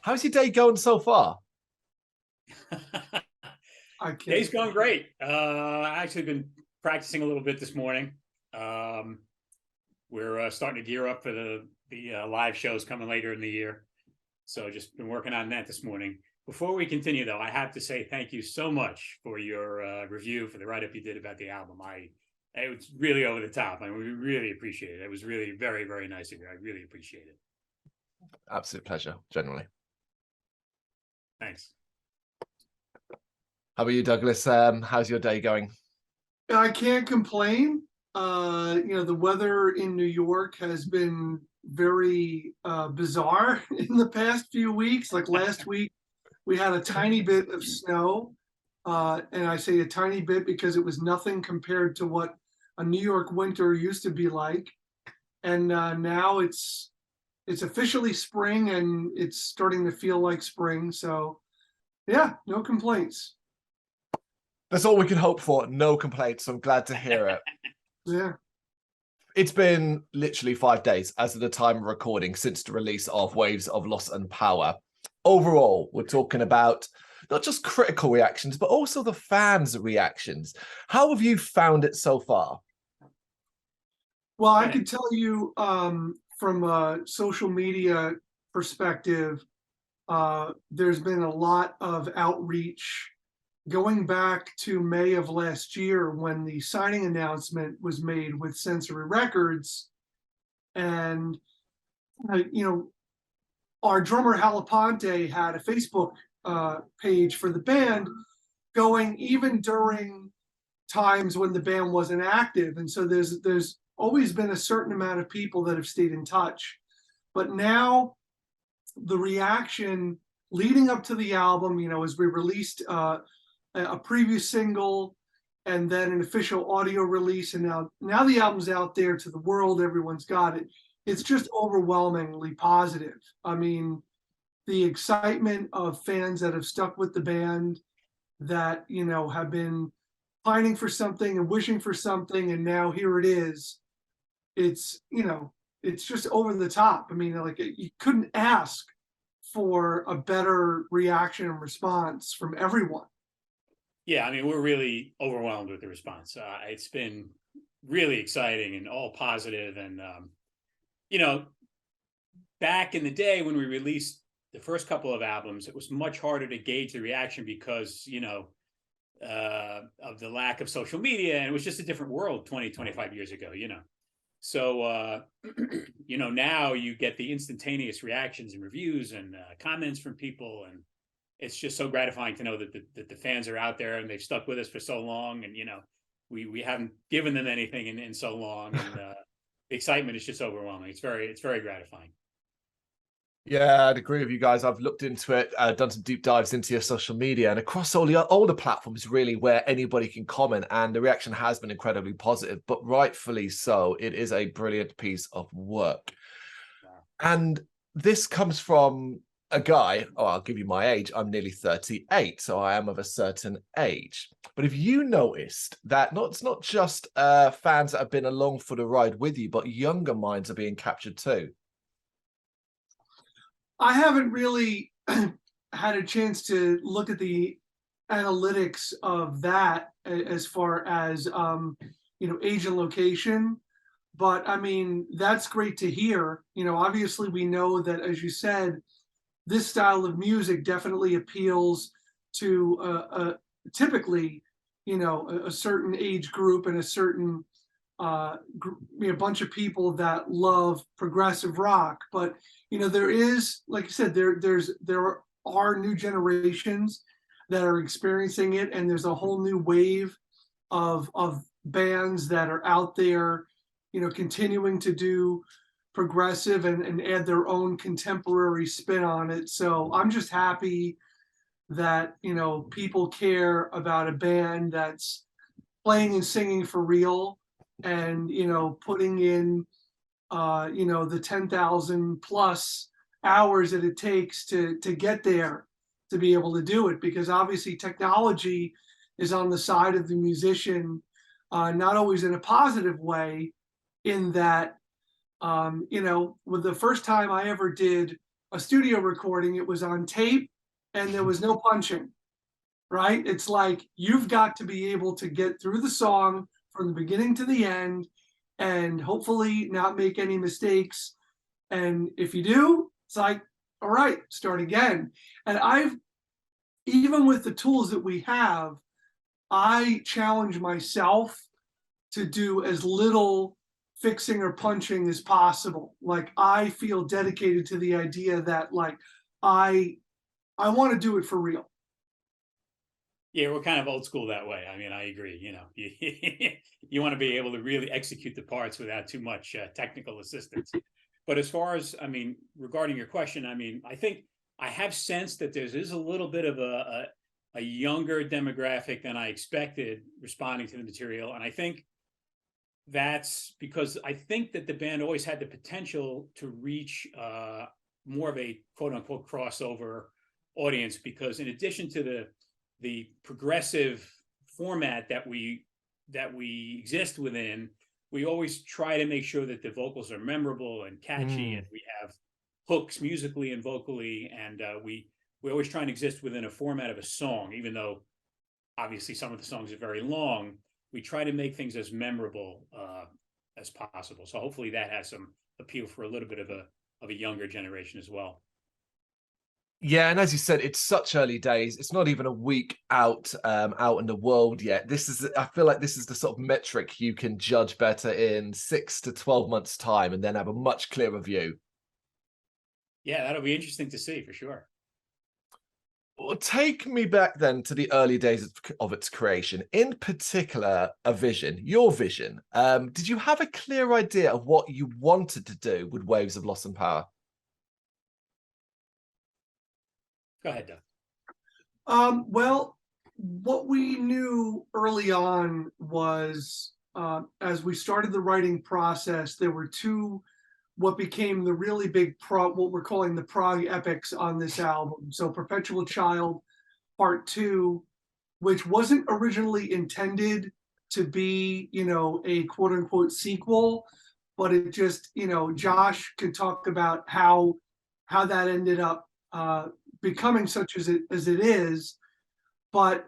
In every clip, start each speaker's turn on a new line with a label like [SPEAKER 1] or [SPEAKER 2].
[SPEAKER 1] How's your day going so far?
[SPEAKER 2] Day's going great. I actually been practicing a little bit this morning. Um, we're starting to gear up for the live shows coming later in the year. So just been working on that this morning. Before we continue, though, I have to say thank you so much for your review, for the write-up you did about the album. It was really over the top. I mean, we really appreciate it. It was really very, very nice of you. I really appreciate it.
[SPEAKER 1] Absolute pleasure, generally.
[SPEAKER 2] Thanks.
[SPEAKER 1] How about you, Douglas? How's your day going?
[SPEAKER 3] I can't complain. The weather in New York has been very bizarre in the past few weeks. Like last week, we had a tiny bit of snow. And I say a tiny bit because it was nothing compared to what a New York winter used to be like. And now it's officially spring and it's starting to feel like spring. So yeah, no complaints.
[SPEAKER 1] That's all we can hope for. No complaints. I'm glad to hear it.
[SPEAKER 3] Yeah.
[SPEAKER 1] It's been literally 5 days as of the time of recording since the release of Waves of Loss and Power. Overall, we're talking about not just critical reactions, but also the fans' reactions. How have you found it so far?
[SPEAKER 3] Well, I can tell you from a social media perspective, there's been a lot of outreach going back to May of last year when the signing announcement was made with Sensory Records. And, our drummer Halaponte had a Facebook page for the band going even during times when the band wasn't active. And so there's always been a certain amount of people that have stayed in touch. But now the reaction leading up to the album, as we released a previous single and then an official audio release, and now the album's out there to the world, everyone's got it. It's just overwhelmingly positive. I mean, the excitement of fans that have stuck with the band, that have been pining for something and wishing for something, and now here it is. It's just over the top. I mean, like, you couldn't ask for a better reaction and response from everyone.
[SPEAKER 2] Yeah, I mean, we're really overwhelmed with the response. It's been really exciting and all positive. And, back in the day when we released the first couple of albums, it was much harder to gauge the reaction because, of the lack of social media. And it was just a different world 20, 25 years ago, So, now you get the instantaneous reactions and reviews and comments from people. And it's just so gratifying to know that the fans are out there and they've stuck with us for so long. And, we haven't given them anything in so long. And the excitement is just overwhelming. It's very gratifying.
[SPEAKER 1] Yeah, I'd agree with you guys. I've looked into it, done some deep dives into your social media, and across all the older platforms, really, where anybody can comment, and the reaction has been incredibly positive, but rightfully so. It is a brilliant piece of work. Wow. And this comes from a guy, I'll give you my age, I'm nearly 38, so I am of a certain age. But have you noticed that it's not just fans that have been along for the ride with you, but younger minds are being captured too?
[SPEAKER 3] I haven't really had a chance to look at the analytics of that as far as age and location, but I mean, that's great to hear. Obviously we know that, as you said, this style of music definitely appeals to typically a certain age group and a certain bunch of people that love progressive rock. But there is, like you said, there are new generations that are experiencing it, and there's a whole new wave of bands that are out there continuing to do progressive and add their own contemporary spin on it. So I'm just happy that people care about a band that's playing and singing for real, and putting in the 10,000 plus hours that it takes to get there, to be able to do it, because obviously technology is on the side of the musician, not always in a positive way, in that with the first time I ever did a studio recording, it was on tape and there was no punching, right? It's like you've got to be able to get through the song from the beginning to the end and hopefully not make any mistakes. And if you do, it's like, all right, start again. And even with the tools that we have, I challenge myself to do as little fixing or punching as possible. Like I feel dedicated to the idea that like I want to do it for real.
[SPEAKER 2] Yeah, we're kind of old school that way. I mean, I agree. You know, you want to be able to really execute the parts without too much technical assistance. But as far as, I mean, regarding your question, I mean, I think I have sensed that there is a little bit of a younger demographic than I expected responding to the material. And I think that's because I think that the band always had the potential to reach more of a quote unquote crossover audience, because in addition to the progressive format that we exist within, we always try to make sure that the vocals are memorable and catchy, and we have hooks musically and vocally, and we always try and exist within a format of a song, even though obviously some of the songs are very long. We try to make things as memorable as possible. So hopefully that has some appeal for a little bit of a younger generation as well.
[SPEAKER 1] Yeah, and as you said, it's such early days. It's not even a week out in the world yet. I feel like this is the sort of metric you can judge better in 6 to 12 months' time, and then have a much clearer view.
[SPEAKER 2] Yeah, that'll be interesting to see for sure.
[SPEAKER 1] Well, take me back then to the early days of its creation. In particular, your vision. Did you have a clear idea of what you wanted to do with Waves of Loss and Power?
[SPEAKER 2] Go ahead, Doug.
[SPEAKER 3] Well, what we knew early on was, as we started the writing process, there were two, what became the really big what we're calling the prog epics on this album. So Perpetual Child Part 2, which wasn't originally intended to be, a quote unquote sequel, but it just, Josh could talk about how that ended up becoming such as it is. But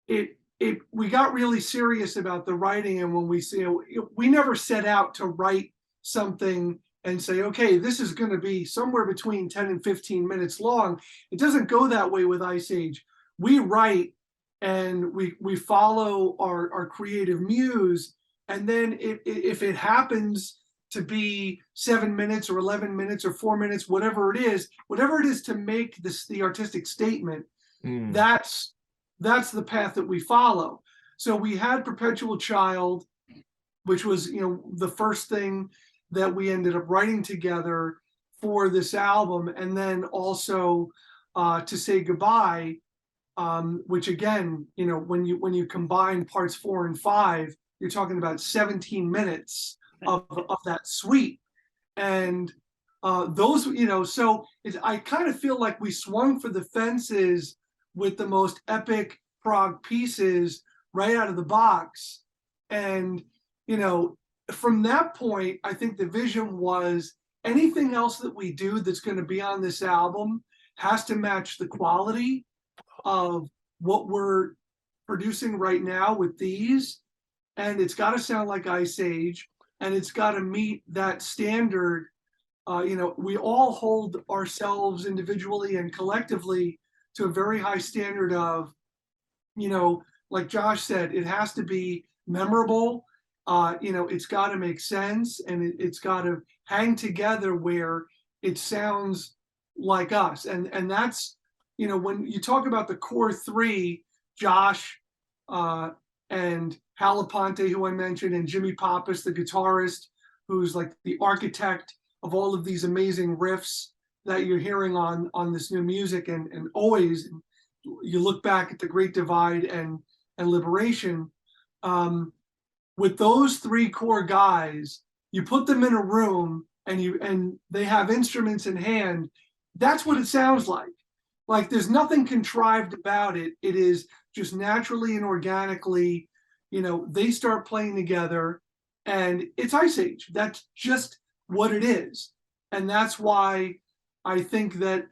[SPEAKER 3] we got really serious about the writing, and when we never set out to write something and say, okay, this is going to be somewhere between 10 and 15 minutes long. It doesn't go that way with Ice Age. We write and we follow our creative muse, and then if it happens to be 7 minutes or 11 minutes or 4 minutes, whatever it is to make the artistic statement, that's the path that we follow. So we had Perpetual Child, which was, the first thing that we ended up writing together for this album. And then also To Say Goodbye, which again, when you combine parts 4 and 5, you're talking about 17 minutes of that suite. And those, so I kind of feel like we swung for the fences with the most epic prog pieces right out of the box. And, from that point, I think the vision was anything else that we do that's going to be on this album has to match the quality of what we're producing right now with these. And it's got to sound like Ice Age, and it's got to meet that standard. We all hold ourselves individually and collectively to a very high standard of, like Josh said, it has to be memorable. It's got to make sense, and it's got to hang together where it sounds like us. And that's, when you talk about the core three, Josh and Hal Aponte, who I mentioned, and Jimmy Pappas, the guitarist, who's like the architect of all of these amazing riffs that you're hearing on this new music, and always you look back at The Great Divide and Liberation. With those three core guys, you put them in a room and they have instruments in hand. That's what it sounds like. Like there's nothing contrived about it. It is just naturally and organically, they start playing together, and it's Ice Age. That's just what it is. and that's why I think that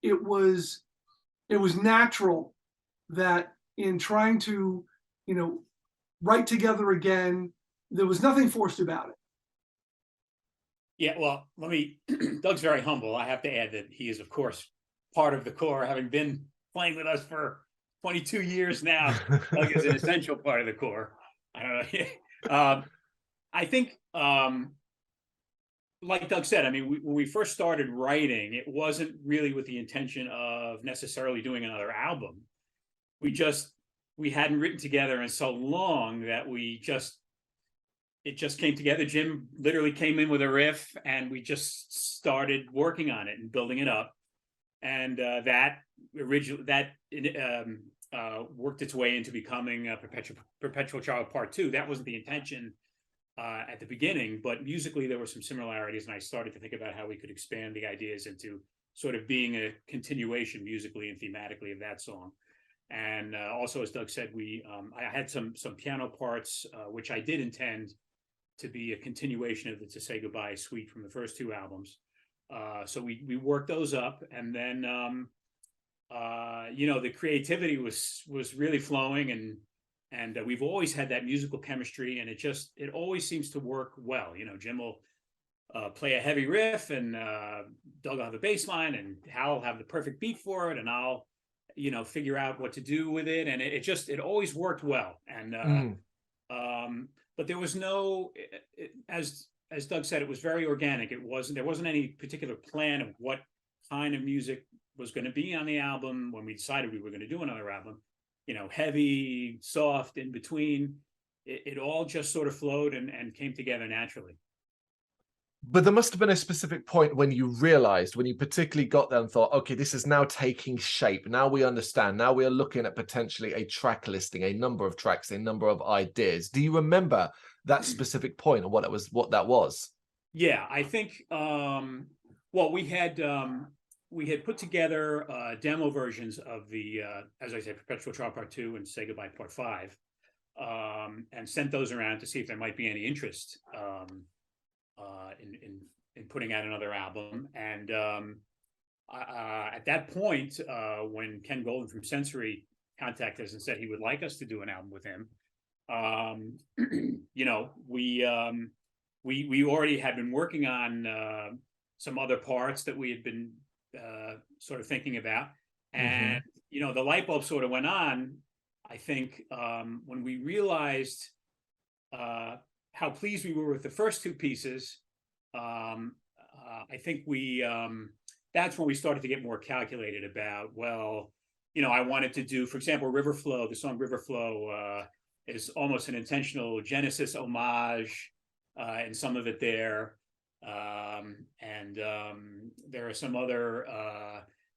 [SPEAKER 3] it was natural that in trying to, you know, write together again, there was nothing forced about it.
[SPEAKER 2] Yeah, well, Doug's very humble. I have to add that he is, of course, part of the core, having been playing with us for 22 years now. Doug is an essential part of the core. I don't know. I think, like Doug said, I mean, when we first started writing, it wasn't really with the intention of necessarily doing another album. We hadn't written together in so long that it just came together. Jim literally came in with a riff, and we just started working on it and building it up. And that worked its way into becoming Perpetual Child Part 2. That wasn't the intention at the beginning, but musically there were some similarities, and I started to think about how we could expand the ideas into sort of being a continuation musically and thematically of that song. And also, as Doug said, I had some piano parts, which I did intend to be a continuation of the To Say Goodbye suite from the first two albums. So we worked those up, and then the creativity was really flowing, and we've always had that musical chemistry, and it always seems to work well. Jim will play a heavy riff, and Doug will have a bass line, and Hal will have the perfect beat for it, and I'll figure out what to do with it, and it always worked well. And but there was no, as Doug said, it was very organic. There wasn't any particular plan of what kind of music was going to be on the album when we decided we were going to do another album. Heavy, soft, in between. It all just sort of flowed and came together naturally.
[SPEAKER 1] But there must have been a specific point when you realized, when you particularly got there and thought, okay, this is now taking shape. Now we understand. Now we are looking at potentially a track listing, a number of tracks, a number of ideas. Do you remember that specific point, or what that was?
[SPEAKER 2] Yeah, I think, well, we had put together demo versions of the, as I said, Perpetual Child Part 2 and Say Goodbye Part 5, and sent those around to see if there might be any interest in putting out another album. And at that point, when Ken Golden from Sensory contacted us and said he would like us to do an album with him, we already had been working on some other parts that we had been sort of thinking about, and the light bulb sort of went on, I think, when we realized how pleased we were with the first two pieces. I think that's when we started to get more calculated about, well, I wanted to do, for example, River Flow. The song River Flow is almost an intentional Genesis homage, and some of it there. And there are some other,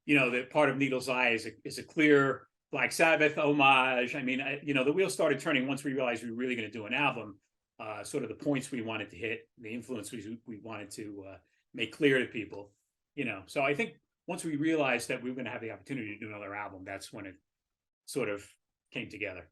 [SPEAKER 2] that part of Needle's Eye is a clear Black Sabbath homage. I mean, the wheels started turning once we realized we were really going to do an album. Sort of the points we wanted to hit, the influences we wanted to make clear to people, So I think once we realized that we were going to have the opportunity to do another album, that's when it sort of came together.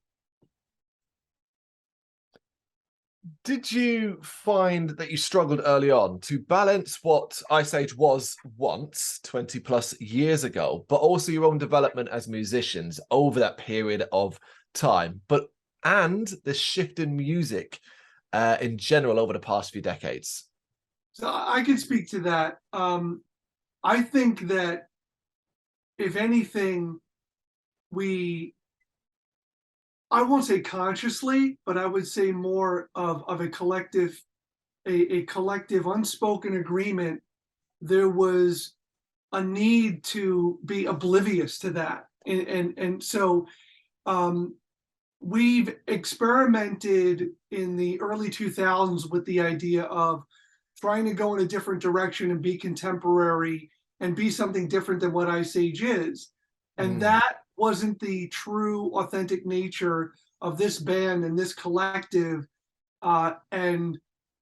[SPEAKER 1] Did you find that you struggled early on to balance what Ice Age was once, 20 plus years ago, but also your own development as musicians over that period of time, and the shift in music in general over the past few decades?
[SPEAKER 3] So I can speak to that. I think that if anything, I won't say consciously, but I would say more of a collective unspoken agreement. There was a need to be oblivious to that. And so we've experimented in the early 2000s with the idea of trying to go in a different direction and be contemporary and be something different than what Ice Age is. And that wasn't the true, authentic nature of this band and this collective. And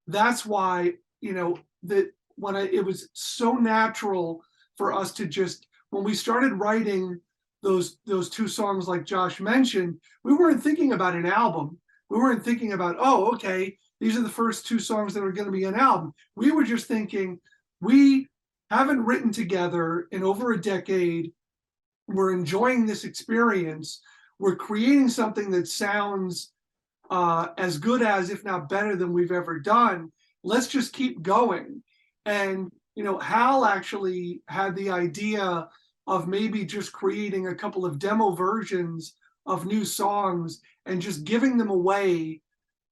[SPEAKER 3] that's why, it was so natural for us to just, when we started writing those two songs like Josh mentioned, we weren't thinking about an album. We weren't thinking about, oh, okay, these are the first two songs that are going to be an album. We were just thinking, we haven't written together in over a decade. We're enjoying this experience. We're creating something that sounds as good as, if not better than we've ever done. Let's just keep going. And, you know, Hal actually had the idea of maybe just creating a couple of demo versions of new songs and just giving them away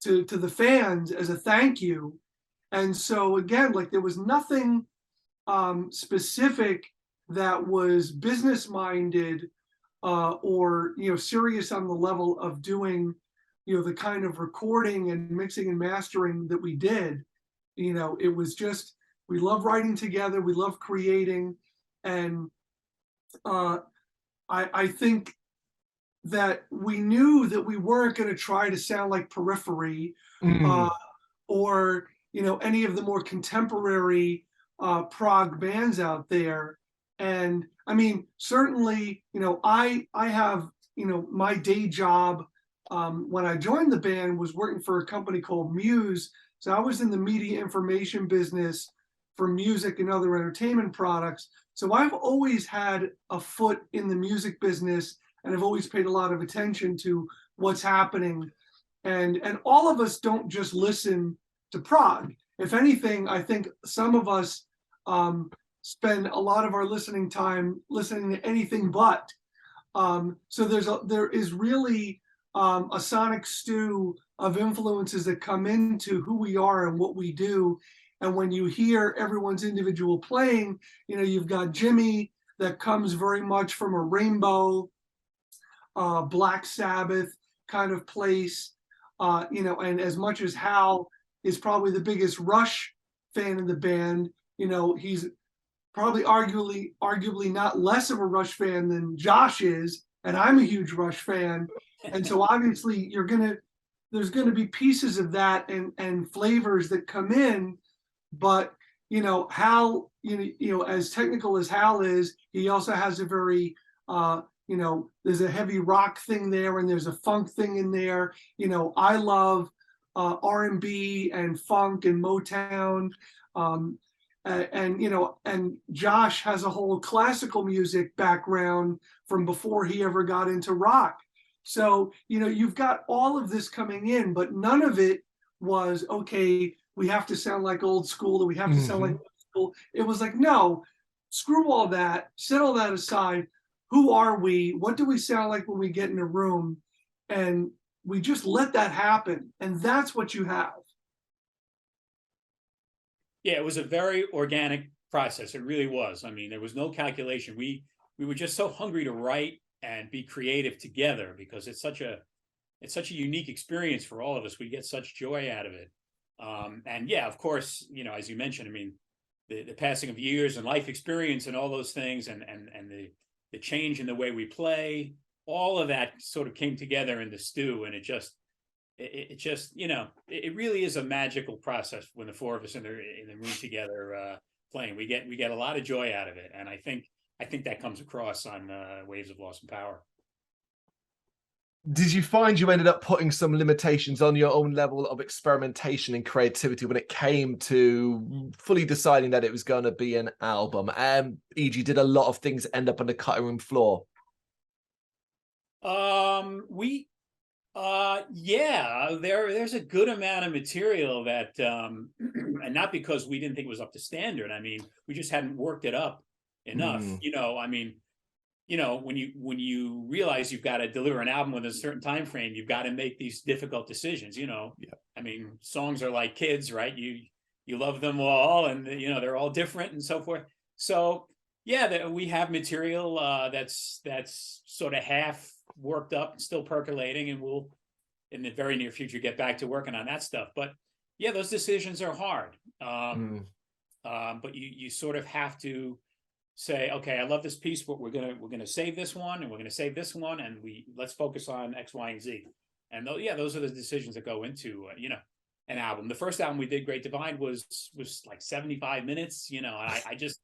[SPEAKER 3] to the fans as a thank you. And so again, like, there was nothing specific that was business minded or, you know, serious on the level of doing, you know, the kind of recording and mixing and mastering that we did. You know, it was just, we love writing together, we love creating, and I think that we knew that we weren't going to try to sound like Periphery or, you know, any of the more contemporary prog bands out there. And I mean, certainly, you know, I have, you know, my day job when I joined the band was working for a company called Muse. So I was in the media information business for music and other entertainment products. So I've always had a foot in the music business, and I've always paid a lot of attention to what's happening. And all of us don't just listen to prog. If anything, I think some of us spend a lot of our listening time listening to anything but. So there is really a sonic stew of influences that come into who we are and what we do. And when you hear everyone's individual playing, you know, you've got Jimmy that comes very much from a Rainbow, Black Sabbath kind of place, you know, and as much as Hal is probably the biggest Rush fan in the band, you know, he's probably arguably not less of a Rush fan than Josh is, and I'm a huge Rush fan. And so obviously there's gonna be pieces of that and flavors that come in. But, you know, Hal, you know, as technical as Hal is, he also has a very, you know, there's a heavy rock thing there, and there's a funk thing in there. You know, I love R&B and funk and Motown. And, you know, and Josh has a whole classical music background from before he ever got into rock. So, you know, you've got all of this coming in, but none of it was, okay, we have to sound like old school, or we have to sound like old school. It was like, no, screw all that, set all that aside. Who are we? What do we sound like when we get in a room? And we just let that happen. And that's what you have.
[SPEAKER 2] Yeah, it was a very organic process. It really was. I mean, there was no calculation. We were just so hungry to write and be creative together, because it's such a unique experience for all of us. We get such joy out of it. And yeah, of course, you know, as you mentioned, I mean, the passing of years and life experience and all those things, and the change in the way we play, all of that sort of came together in the stew, and it just, you know, it really is a magical process when the four of us in the room together playing. We get a lot of joy out of it, and I think that comes across on Waves of Loss and Power.
[SPEAKER 1] Did you find you ended up putting some limitations on your own level of experimentation and creativity when it came to fully deciding that it was going to be an album? E.g., did a lot of things end up on the cutting room floor?
[SPEAKER 2] Yeah, there's a good amount of material that, and not because we didn't think it was up to standard. I mean, we just hadn't worked it up enough. You know, I mean, you know, when you realize you've got to deliver an album within a certain time frame, you've got to make these difficult decisions. You know, I mean, songs are like kids, right? You love them all, and you know they're all different and so forth. So yeah, we have material that's sort of half worked up and still percolating, and we'll in the very near future get back to working on that stuff. But yeah, those decisions are hard. But you sort of have to say, okay, I love this piece, but we're gonna save this one, and we're gonna save this one, and let's focus on X, Y, and Z. And those are the decisions that go into you know, an album. The first album we did, Great Divide, was like 75 minutes. You know, and I just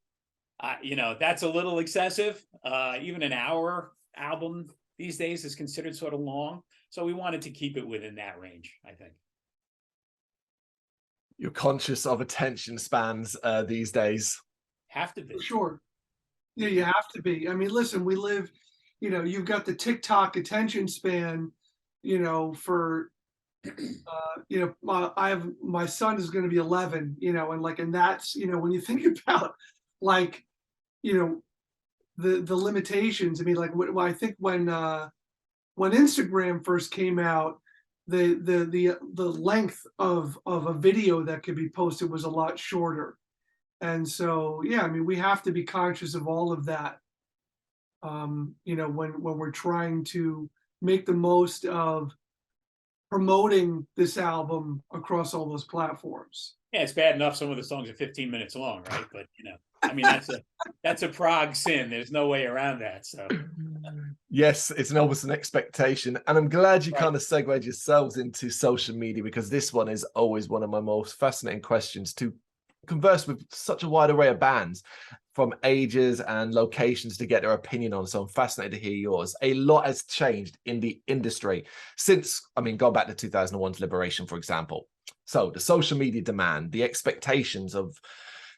[SPEAKER 2] you know, that's a little excessive. Even an hour album these days is considered sort of long. So we wanted to keep it within that range, I think.
[SPEAKER 1] You're conscious of attention spans these days.
[SPEAKER 2] Have to be.
[SPEAKER 3] Sure. Yeah, you have to be. I mean, listen, we live, you've got the TikTok attention span, for I have my son is going to be 11, and that's, when you think about like, the limitations. I mean, like I think when Instagram first came out, the length of a video that could be posted was a lot shorter. And so, yeah, I mean, we have to be conscious of all of that. When we're trying to make the most of promoting this album across all those platforms.
[SPEAKER 2] Yeah, it's bad enough some of the songs are 15 minutes long, right? But I mean, that's a prog sin. There's no way around that. So
[SPEAKER 1] yes, it's almost an expectation. And I'm glad you
[SPEAKER 2] Right.
[SPEAKER 1] kind of segued yourselves into social media, because this one is always one of my most fascinating questions, to converse with such a wide array of bands from ages and locations to get their opinion on. So I'm fascinated to hear yours. A lot has changed in the industry since, I mean, go back to 2001's Liberation, for example. So the social media demand, the expectations of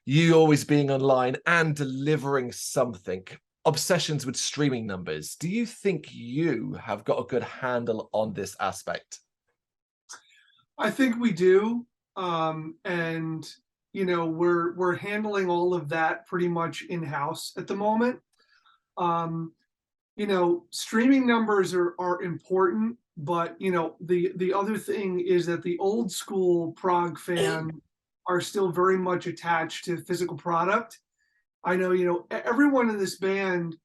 [SPEAKER 1] you always being online and delivering something, obsessions with streaming numbers. Do you think you have got a good handle on this aspect?
[SPEAKER 3] I think we do. And we're handling all of that pretty much in-house at the moment. Streaming numbers are important, but the other thing is that the old school prog fan are still very much attached to physical product. I know, everyone in this band,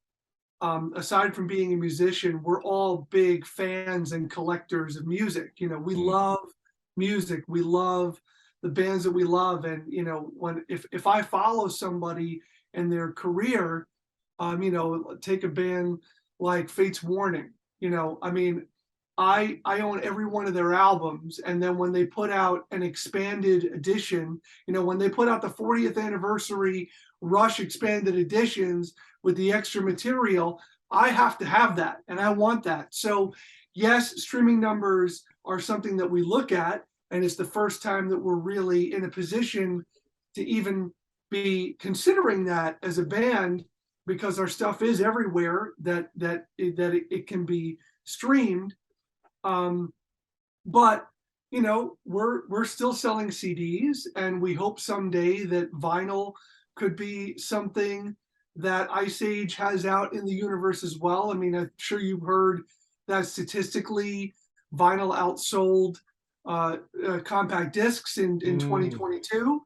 [SPEAKER 3] aside from being a musician, we're all big fans and collectors of music. We love music. We love the bands that we love. And, if I follow somebody in their career, take a band like Fate's Warning, I mean, I own every one of their albums. And then when they put out an expanded edition, when they put out the 40th anniversary Rush expanded editions with the extra material, I have to have that and I want that. So yes, streaming numbers are something that we look at, and it's the first time that we're really in a position to even be considering that as a band, because our stuff is everywhere that it can be streamed. But we're still selling CDs, and we hope someday that vinyl could be something that Ice Age has out in the universe as well. I mean, I'm sure you've heard that statistically vinyl outsold compact discs in 2022.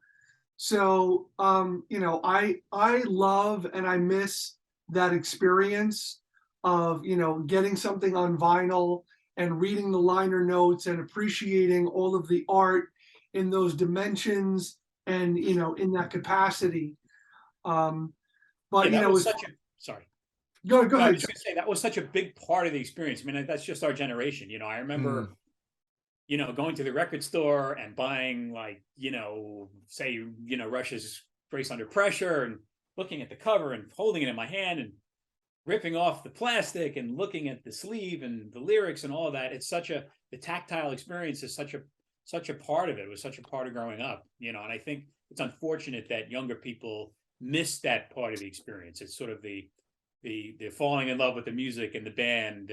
[SPEAKER 3] So I love and I miss that experience of getting something on vinyl and reading the liner notes and appreciating all of the art in those dimensions and in that capacity. But
[SPEAKER 2] yeah, that was sorry.
[SPEAKER 3] Go ahead.
[SPEAKER 2] I was going to say that was such a big part of the experience. I mean, that's just our generation. I remember, going to the record store and buying, like, say, Rush's Grace Under Pressure, and looking at the cover and holding it in my hand and ripping off the plastic and looking at the sleeve and the lyrics and all of that. It's the tactile experience is such a part of it. It was such a part of growing up, and I think it's unfortunate that younger people miss that part of the experience. It's sort of the falling in love with the music and the band.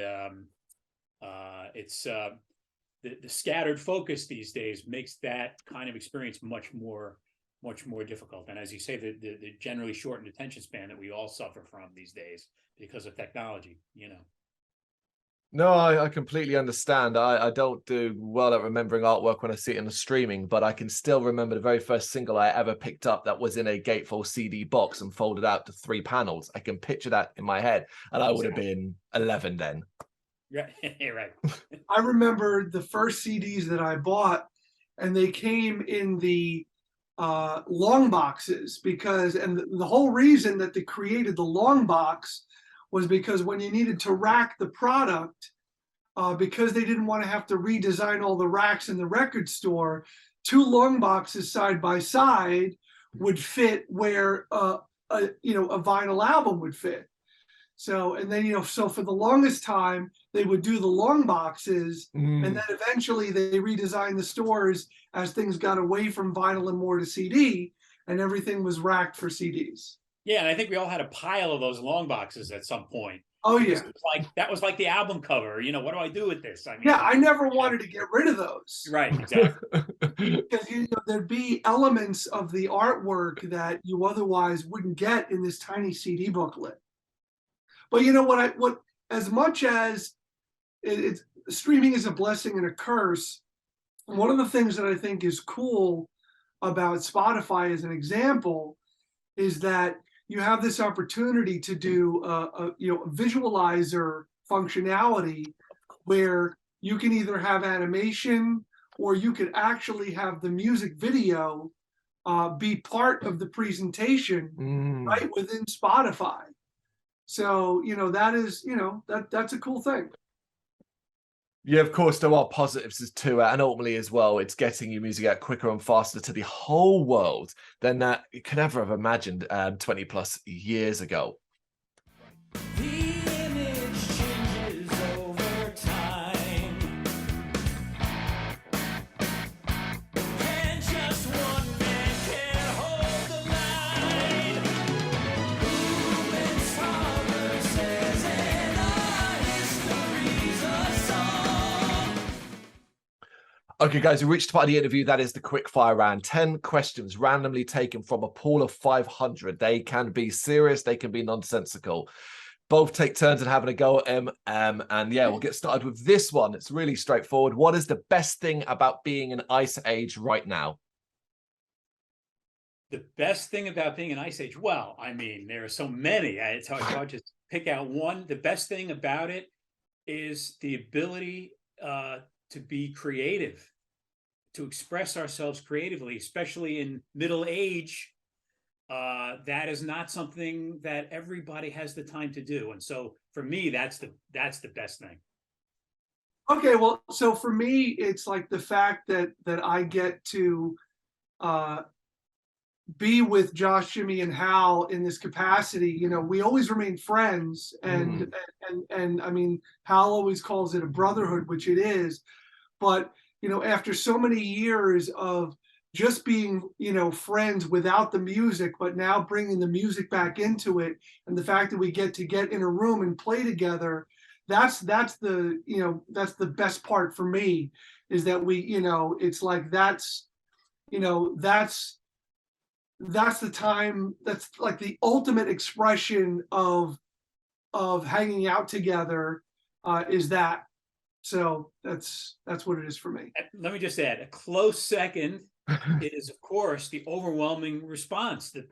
[SPEAKER 2] It's the scattered focus these days makes that kind of experience much more difficult. And as you say, the generally shortened attention span that we all suffer from these days because of technology.
[SPEAKER 1] No, I completely understand. I don't do well at remembering artwork when I see it in the streaming, but I can still remember the very first single I ever picked up that was in a gatefold CD box and folded out to 3 panels. I can picture that in my head, and I would have been 11 then.
[SPEAKER 2] Yeah, right.
[SPEAKER 3] I remember the first CDs that I bought, and they came in the long boxes, and the whole reason that they created the long box was because when you needed to rack the product, because they didn't want to have to redesign all the racks in the record store, 2 long boxes side by side would fit where a vinyl album would fit. So, and then, so for the longest time, they would do the long boxes, and then eventually they redesigned the stores as things got away from vinyl and more to CD. and everything was racked for CDs.
[SPEAKER 2] Yeah, and I think we all had a pile of those long boxes at some point.
[SPEAKER 3] Oh
[SPEAKER 2] Because
[SPEAKER 3] yeah.
[SPEAKER 2] it was like that was like the album cover. You know, what do I do with this? I mean,
[SPEAKER 3] Yeah, I never wanted to get rid of those.
[SPEAKER 2] right, exactly.
[SPEAKER 3] Because there'd be elements of the artwork that you otherwise wouldn't get in this tiny CD booklet. But you know what as much as it's streaming is a blessing and a curse, one of the things that I think is cool about Spotify as an example is that you have this opportunity to do a visualizer functionality where you can either have animation or you could actually have the music video be part of the presentation right within Spotify. So that is that's a cool thing.
[SPEAKER 1] Yeah, of course, there are positives to it. And ultimately as well, it's getting your music out quicker and faster to the whole world than that you could ever have imagined 20 plus years ago. Okay, guys, we reached the part of the interview. That is the quick fire round. 10 questions randomly taken from a pool of 500. They can be serious. They can be nonsensical. Both take turns at having a go at him. And yeah, we'll get started with this one. It's really straightforward. What is the best thing about being an Ice Age right now?
[SPEAKER 2] The best thing about being an Ice Age, well, I mean, there are so many. It's hard to pick out one. The best thing about it is the ability to be creative, to express ourselves creatively, especially in middle age. That is not something that everybody has the time to do. And so for me, that's the best thing.
[SPEAKER 3] Okay, well, so for me, it's like the fact that I get to be with Josh, Jimmy, and Hal in this capacity. We always remain friends, and I mean, Hal always calls it a brotherhood, which it is. But after so many years of just being friends without the music, but now bringing the music back into it, and the fact that we get to get in a room and play together, that's the best part for me, is that we it's like that's the time, that's like the ultimate expression of hanging out together, is that. So that's what it is for me.
[SPEAKER 2] Let me just add, a close second is, of course, the overwhelming response that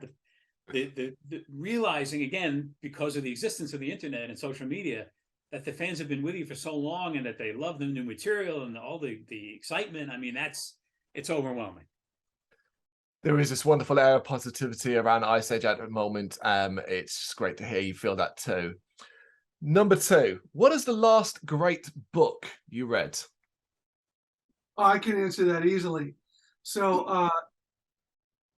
[SPEAKER 2] the realizing, again, because of the existence of the internet and social media, that the fans have been with you for so long and that they love the new material and all the excitement. I mean, it's overwhelming.
[SPEAKER 1] There is this wonderful air of positivity around Ice Age at the moment. It's just great to hear you feel that too. Number 2, what is the last great book you read?
[SPEAKER 3] I can answer that easily. So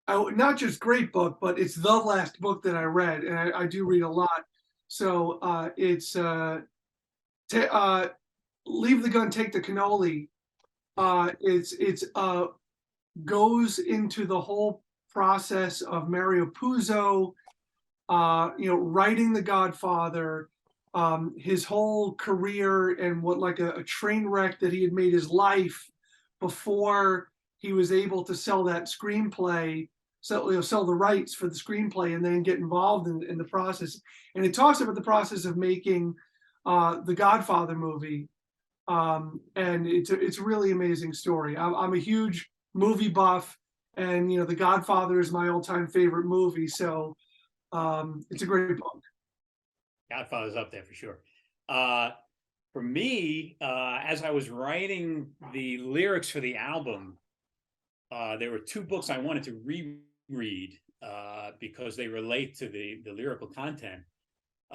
[SPEAKER 3] not just great book, but it's the last book that I read, and I do read a lot. So it's Leave the Gun, Take the Cannoli. It's goes into the whole process of Mario Puzo, writing The Godfather, his whole career, and what, like a train wreck that he had made his life before he was able to sell that screenplay, sell the rights for the screenplay, and then get involved in the process. And it talks about the process of making the Godfather movie, and it's a really amazing story. I'm a huge movie buff, and The Godfather is my all-time favorite movie, so it's a great book.
[SPEAKER 2] Godfather's up there for sure. For me, as I was writing the lyrics for the album, there were 2 books I wanted to reread because they relate to the lyrical content.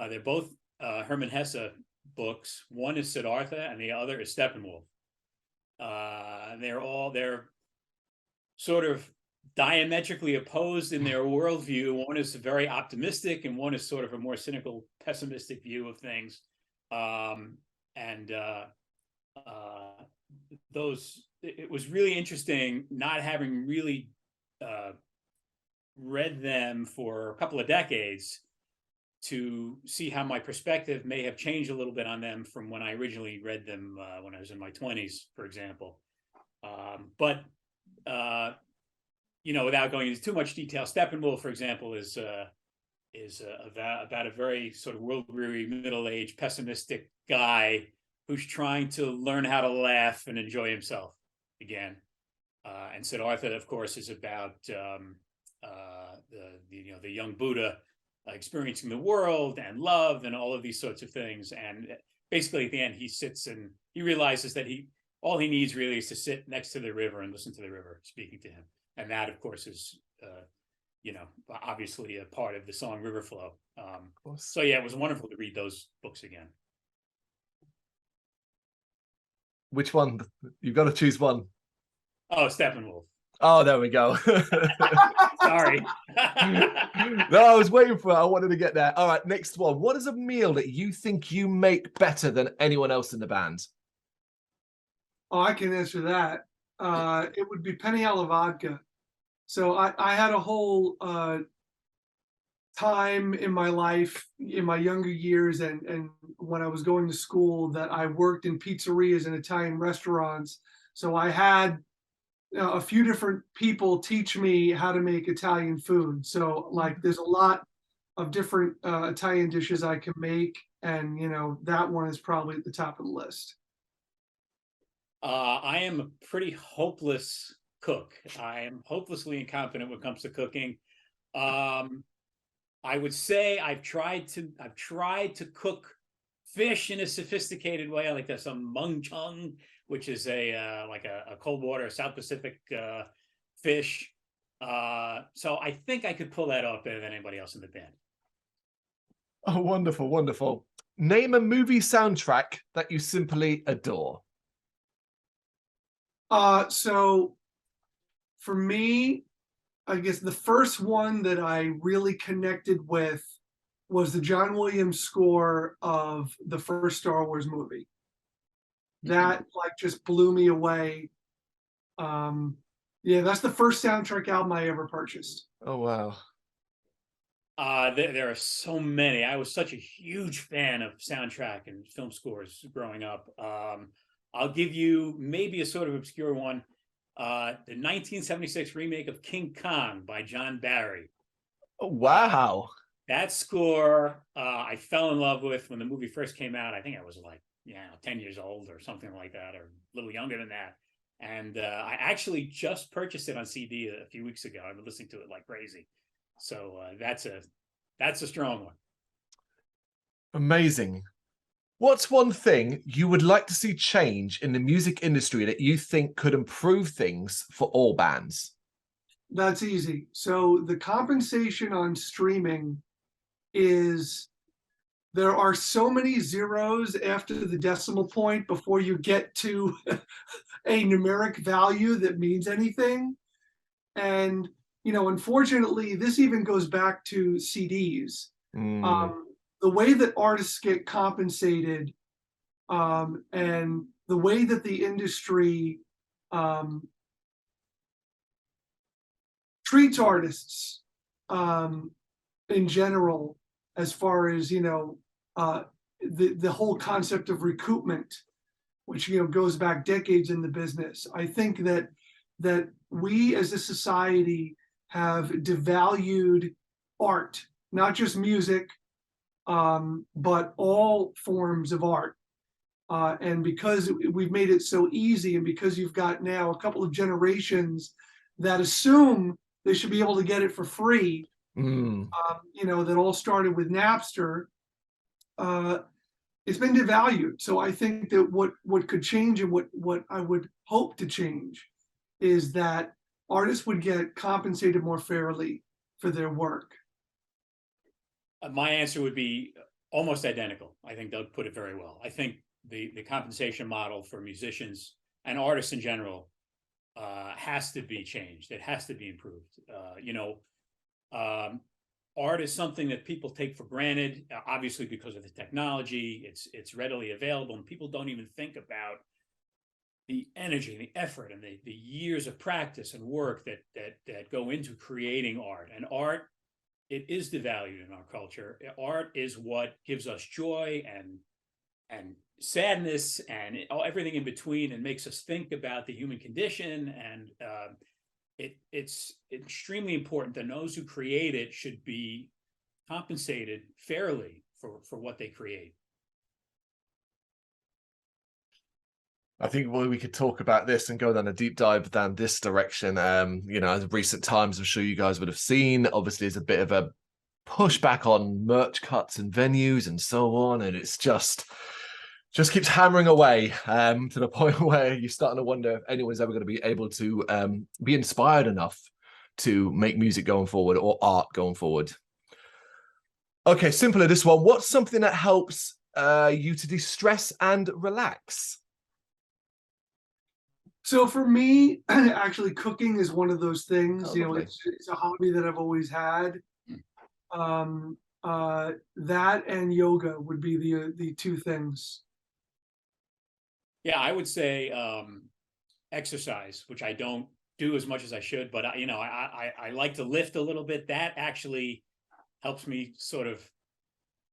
[SPEAKER 2] They're both Hermann Hesse books. One is Siddhartha and the other is Steppenwolf. They're sort of diametrically opposed in their worldview. One is very optimistic and one is sort of a more cynical, pessimistic view of things. It was really interesting not having really read them for a couple of decades to see how my perspective may have changed a little bit on them from when I originally read them when I was in my 20s, for example. But you know, without going into too much detail, Steppenwolf, for example, is about a very sort of world-weary, middle-aged, pessimistic guy who's trying to learn how to laugh and enjoy himself again. And Siddhartha, of course, is about the young Buddha experiencing the world and love and all of these sorts of things. And basically, at the end, he sits and he realizes that all he needs really is to sit next to the river and listen to the river speaking to him. And that, of course, is obviously a part of the song River Flow. So yeah, it was wonderful to read those books again.
[SPEAKER 1] Which one? You've got to choose one.
[SPEAKER 2] Oh, Steppenwolf.
[SPEAKER 1] Oh, there we go.
[SPEAKER 2] Sorry.
[SPEAKER 1] No, I was waiting for it. I wanted to get there. All right, next one. What is a meal that you think you make better than anyone else in the band?
[SPEAKER 3] Oh, I can answer that. It would be penne alla vodka. So I had a whole time in my life, in my younger years, and when I was going to school, that I worked in pizzerias and Italian restaurants. So I had a few different people teach me how to make Italian food. So like, there's a lot of different Italian dishes I can make, and that one is probably at the top of the list.
[SPEAKER 2] I am a pretty hopeless cook. I am hopelessly incompetent when it comes to cooking. I would say I've tried to cook fish in a sophisticated way, like some mung chung, which is like a cold water South Pacific fish. So I think I could pull that off better than anybody else in the band.
[SPEAKER 1] Oh, wonderful, wonderful. Name a movie soundtrack that you simply adore.
[SPEAKER 3] So for me, I guess the first one that I really connected with was the John Williams score of the first Star Wars movie. That like just blew me away. Yeah, that's the first soundtrack album I ever purchased.
[SPEAKER 1] Oh, wow.
[SPEAKER 2] There are so many. I was such a huge fan of soundtrack and film scores growing up. I'll give you maybe a sort of obscure one. The 1976 remake of King Kong by John Barry.
[SPEAKER 1] Oh, wow.
[SPEAKER 2] That score I fell in love with when the movie first came out. I think I was like, 10 years old or something like that, or a little younger than that. And I actually just purchased it on CD a few weeks ago. I've been listening to it like crazy. So that's a strong one.
[SPEAKER 1] Amazing. What's one thing you would like to see change in the music industry that you think could improve things for all bands?
[SPEAKER 3] That's easy. So the compensation on streaming is, there are so many zeros after the decimal point before you get to a numeric value that means anything. And, unfortunately, this even goes back to CDs. The way that artists get compensated, and the way that the industry treats artists in general, as far as the whole concept of recoupment, which goes back decades in the business. I think that we as a society have devalued art, not just music, but all forms of art. And because we've made it so easy, and because you've got now a couple of generations that assume they should be able to get it for free, that all started with Napster, it's been devalued. So I think that what could change, and what I would hope to change, is that artists would get compensated more fairly for their work.
[SPEAKER 2] My answer would be almost identical. I think Doug put it very well. I think the compensation model for musicians and artists in general has to be changed. It has to be improved. Art is something that people take for granted, obviously because of the technology. It's readily available, and people don't even think about the energy, the effort, and the years of practice and work that go into creating art. And art, it is devalued in our culture. Art is what gives us joy and sadness and everything in between, and makes us think about the human condition. And it's extremely important that those who create it should be compensated fairly for what they create.
[SPEAKER 1] I think we could talk about this and go down a deep dive down this direction. You know, as recent times, I'm sure you guys would have seen, obviously, there's a bit of a pushback on merch cuts and venues and so on, and it's just keeps hammering away to the point where you're starting to wonder if anyone's ever going to be able to be inspired enough to make music going forward or art going forward. Okay, simpler this one. What's something that helps you to de-stress and relax?
[SPEAKER 3] So for me, actually cooking is one of those things.
[SPEAKER 1] Oh,
[SPEAKER 3] You know,
[SPEAKER 1] lovely.
[SPEAKER 3] it's a hobby that I've always had. That and yoga would be the two things.
[SPEAKER 2] Yeah, I would say exercise, which I don't do as much as I should, but you know, I like to lift a little bit. That actually helps me sort of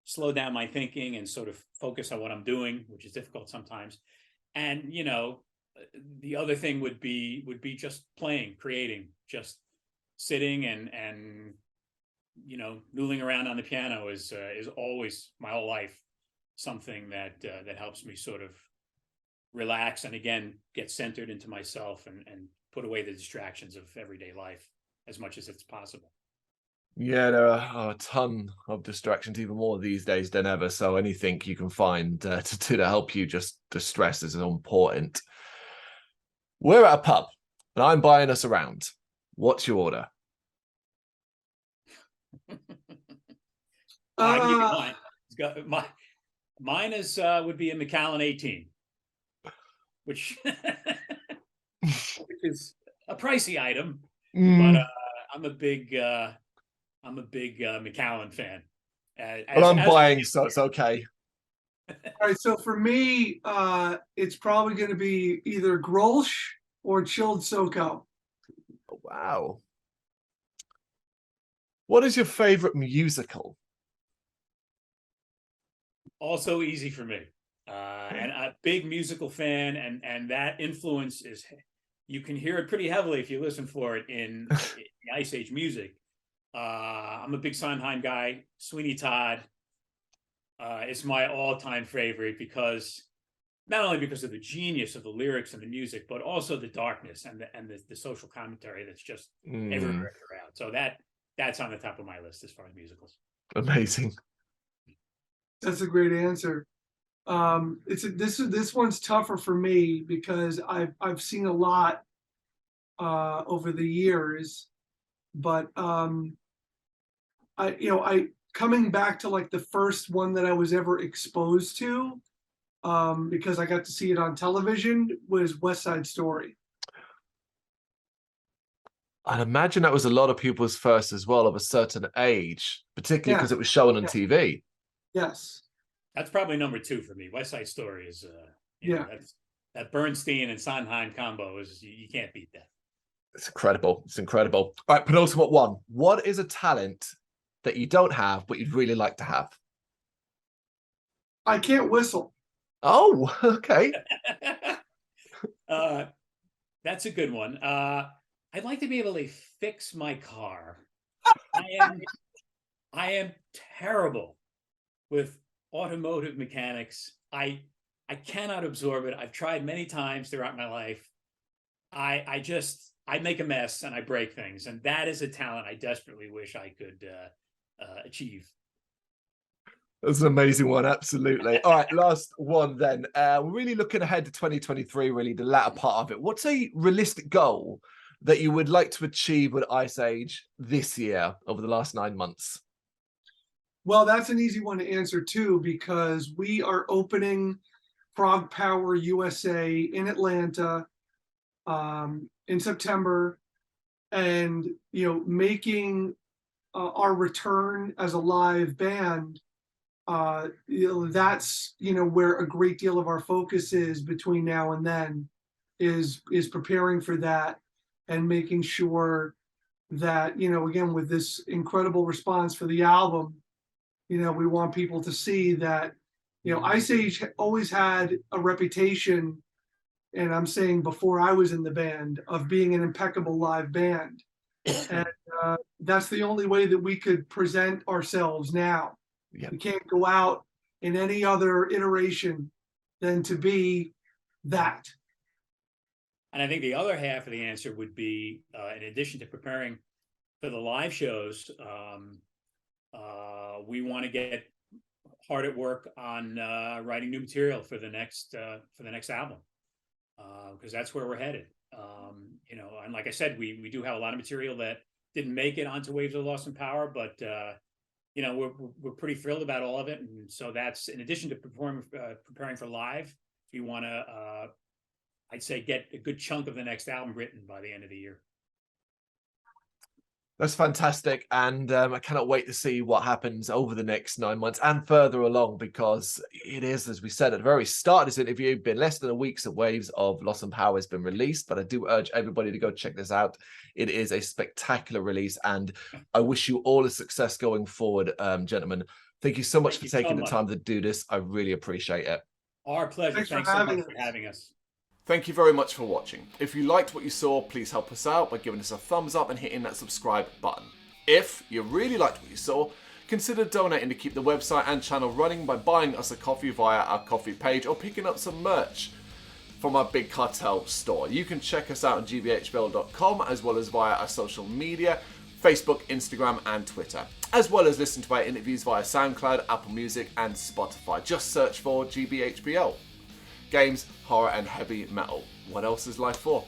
[SPEAKER 2] slow down my thinking and sort of focus on what I'm doing, which is difficult sometimes. And you know, the other thing would be just playing, creating, just sitting and you know, noodling around on the piano is always, my whole life, something that helps me sort of relax and again get centered into myself and put away the distractions of everyday life as much as it's possible.
[SPEAKER 1] Yeah, there are a ton of distractions, even more these days than ever. So anything you can find to help you just distress is important. We're at a pub and I'm buying us around. What's your order?
[SPEAKER 2] I can give you mine. It's got, mine is would be a Macallan 18, which is a pricey item, but I'm a big Macallan fan.
[SPEAKER 1] Well, I'm buying, so it's okay.
[SPEAKER 3] All right, so for me, it's probably going to be either Grolsch or chilled SoCo.
[SPEAKER 1] Wow. What is your favorite musical?
[SPEAKER 2] Also easy for me, and a big musical fan, and that influence is, you can hear it pretty heavily if you listen for it in the Ice Age music. I'm a big Sondheim guy. Sweeney Todd is my all-time favorite, because not only because of the genius of the lyrics and the music, but also the darkness and the social commentary that's just everywhere around. So that's on the top of my list as far as musicals.
[SPEAKER 1] Amazing.
[SPEAKER 3] That's a great answer. This one's tougher for me because I've seen a lot over the years, but I coming back to like the first one that I was ever exposed to, because I got to see it on television, was West Side Story.
[SPEAKER 1] I'd imagine that was a lot of people's first as well, of a certain age, particularly because it was shown on TV.
[SPEAKER 3] Yes.
[SPEAKER 2] That's probably number 2 for me. West Side Story is, you know, that Bernstein and Sondheim combo is, you can't beat that.
[SPEAKER 1] It's incredible. It's incredible. All right, penultimate one. What is a talent that you don't have, but you'd really like to have?
[SPEAKER 3] I can't whistle.
[SPEAKER 1] Oh, okay.
[SPEAKER 2] That's a good one. I'd like to be able to fix my car. I am terrible with automotive mechanics. I cannot absorb it. I've tried many times throughout my life. I make a mess and I break things, and that is a talent I desperately wish I could achieve.
[SPEAKER 1] That's an amazing one. Absolutely. All right, last one then. We're really looking ahead to 2023, really the latter part of it. What's a realistic goal that you would like to achieve with Ice Age this year, over the last 9 months?
[SPEAKER 3] Well, that's an easy one to answer too, because we are opening Prog Power USA in Atlanta in September, and making our return as a live band. That's where a great deal of our focus is between now and then. is preparing for that and making sure that, you know, again, with this incredible response for the album, you know, we want people to see that, you know, Ice Age always had a reputation, and I'm saying before I was in the band, of being an impeccable live band. And that's the only way that we could present ourselves now.
[SPEAKER 1] Yeah.
[SPEAKER 3] We can't go out in any other iteration than to be that.
[SPEAKER 2] And I think the other half of the answer would be, in addition to preparing for the live shows, we want to get hard at work on writing new material for the next album, because that's where we're headed. You know, and like I said, we do have a lot of material that didn't make it onto Waves of Lost and Power, but you know, we're pretty thrilled about all of it. And so that's in addition to preparing for live, we want to, I'd say, get a good chunk of the next album written by the end of the year.
[SPEAKER 1] That's fantastic, and I cannot wait to see what happens over the next 9 months and further along, because it is, as we said at the very start of this interview, been less than a week since Waves of Lost and Power has been released, but I do urge everybody to go check this out. It is a spectacular release, and I wish you all the success going forward, gentlemen. Thank you so much for taking the time to do this. I really appreciate it.
[SPEAKER 2] Our pleasure. Thanks so much for having us.
[SPEAKER 1] Thank you very much for watching. If you liked what you saw, please help us out by giving us a thumbs up and hitting that subscribe button. If you really liked what you saw, consider donating to keep the website and channel running by buying us a coffee via our coffee page or picking up some merch from our Big Cartel store. You can check us out on gbhbl.com, as well as via our social media, Facebook, Instagram and Twitter, as well as listen to our interviews via SoundCloud, Apple Music and Spotify. Just search for GBHBL. Games, horror and heavy metal. What else is life for?